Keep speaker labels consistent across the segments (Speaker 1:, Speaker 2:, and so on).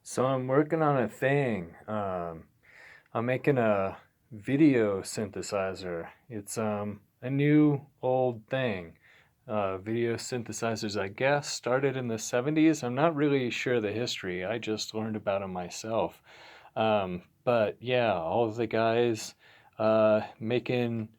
Speaker 1: So I'm working on a thing. I'm making a video synthesizer. It's a new old thing. Video synthesizers, I guess, started in the 70s. I'm not really sure the history. I just learned about them myself. But yeah, all of the guys making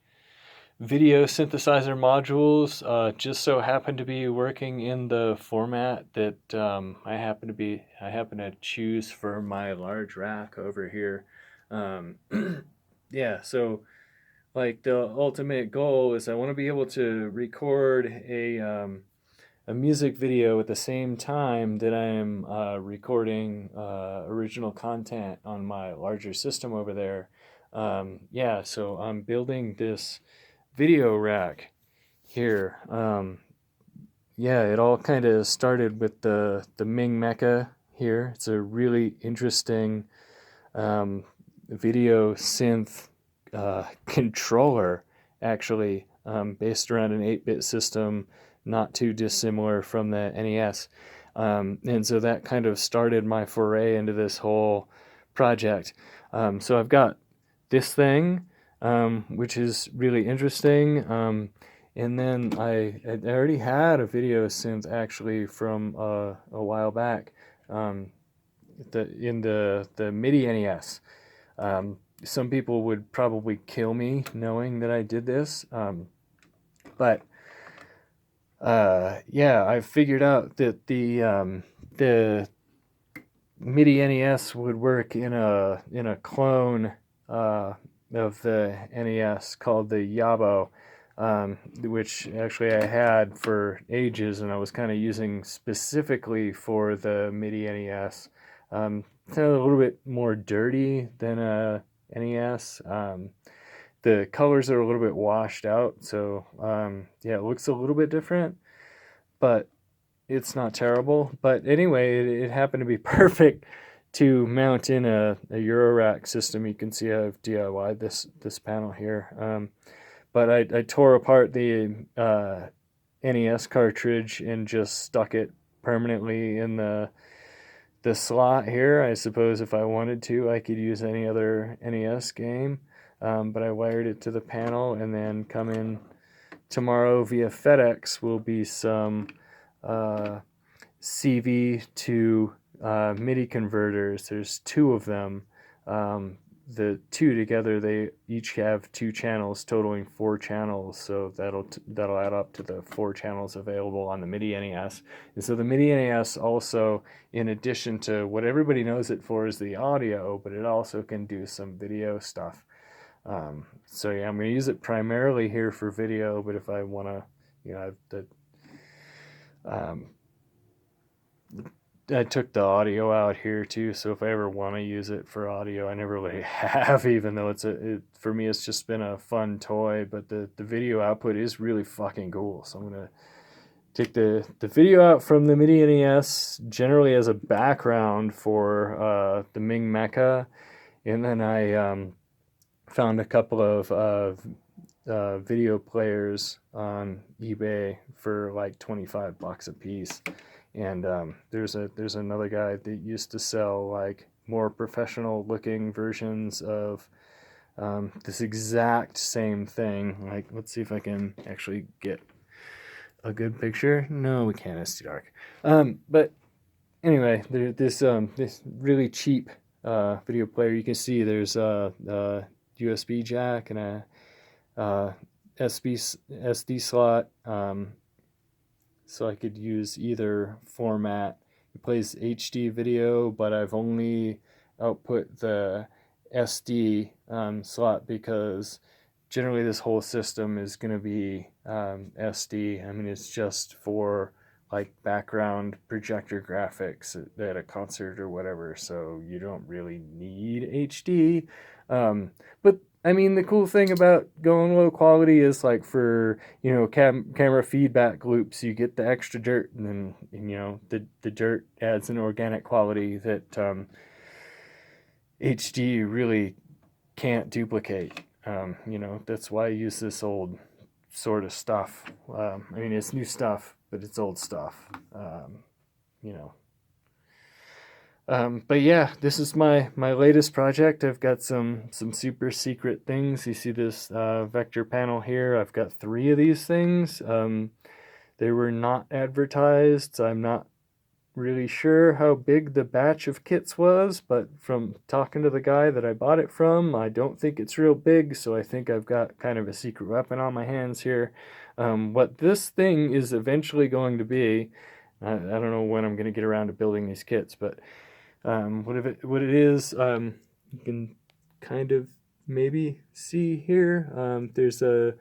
Speaker 1: video synthesizer modules just so happen to be working in the format that I happen to choose for my large rack over here. Um, yeah, so like the ultimate goal is I want to be able to record a music video at the same time that I am recording original content on my larger system over there. Yeah, so I'm building this video rack here. Yeah, it all kind of started with the Ming Mecha here. It's a really interesting um, video synth controller, actually, based around an 8-bit system, not too dissimilar from the NES. And so that kind of started my foray into this whole project. So I've got this thing, which is really interesting. And then I already had a video synth actually from a while back, in the MIDI NES. Some people would probably kill me knowing that I did this, but yeah, I figured out that the MIDI NES would work in a clone of the NES called the Yabo, which actually I had for ages, and I was kind of using specifically for the MIDI NES. It's a little bit more dirty than a NES. The colors are a little bit washed out, so yeah, it looks a little bit different, but it's not terrible. But anyway, it happened to be perfect to mount in a Eurorack system. You can see I've DIY'd this panel here. But I tore apart the NES cartridge and just stuck it permanently in the slot here. I suppose if I wanted to, I could use any other NES game. But I wired it to the panel, and then come in tomorrow via FedEx will be some CV to MIDI converters. There's two of them. The two together, they each have two channels, totaling four channels. So that'll add up to the four channels available on the MIDI NES. And so the MIDI NES also, in addition to what everybody knows it for, is the audio, but it also can do some video stuff. So yeah, I'm going to use it primarily here for video, but if I want to, um, I took the audio out here too, so if I ever want to use it for audio, I never really have, even though for me it's just been a fun toy, but the video output is really fucking cool. So I'm gonna take the video out from the MIDI NES generally as a background for the Ming Mecha, and then I found a couple of video players on eBay for like $25 a piece. And there's another guy that used to sell like more professional looking versions of this exact same thing. Like, let's see if I can actually get a good picture. No, we can't. It's too dark. But anyway, this really cheap video player. You can see there's a USB jack and a SD slot. So I could use either format. It plays HD video, but I've only output the SD slot because generally this whole system is going to be SD. I mean, it's just for like background projector graphics at a concert or whatever, so you don't really need HD. But I mean, the cool thing about going low quality is like for, camera feedback loops, you get the extra dirt, and then, the dirt adds an organic quality that HD really can't duplicate. That's why I use this old sort of stuff. I mean, it's new stuff, but it's old stuff. You know. But yeah, this is my latest project. I've got some super secret things. You see this vector panel here. I've got three of these things. They were not advertised. So I'm not really sure how big the batch of kits was, but from talking to the guy that I bought it from, I don't think it's real big, so I think I've got kind of a secret weapon on my hands here. What this thing is eventually going to be, I don't know when I'm going to get around to building these kits, but what it is, you can kind of maybe see here. There's a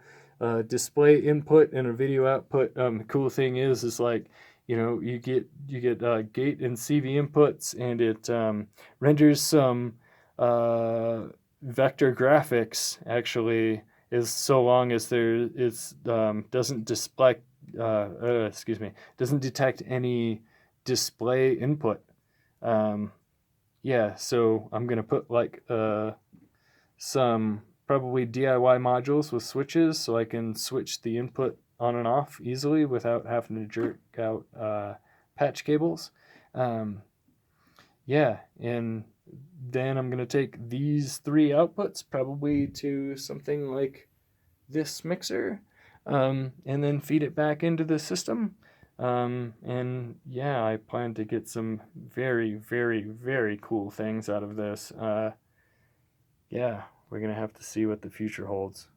Speaker 1: display input and a video output. The cool thing is like, you get gate and CV inputs, and it renders some uh, vector graphics. Actually, is so long as there is doesn't display excuse me, doesn't detect any display input. um, yeah, so I'm gonna put like some probably DIY modules with switches, so I can switch the input on and off easily without having to jerk out patch cables. Um, yeah, and then I'm gonna take these three outputs probably to something like this mixer, and then feed it back into the system. And yeah, I plan to get some very, very, very cool things out of this. Yeah, we're gonna have to see what the future holds.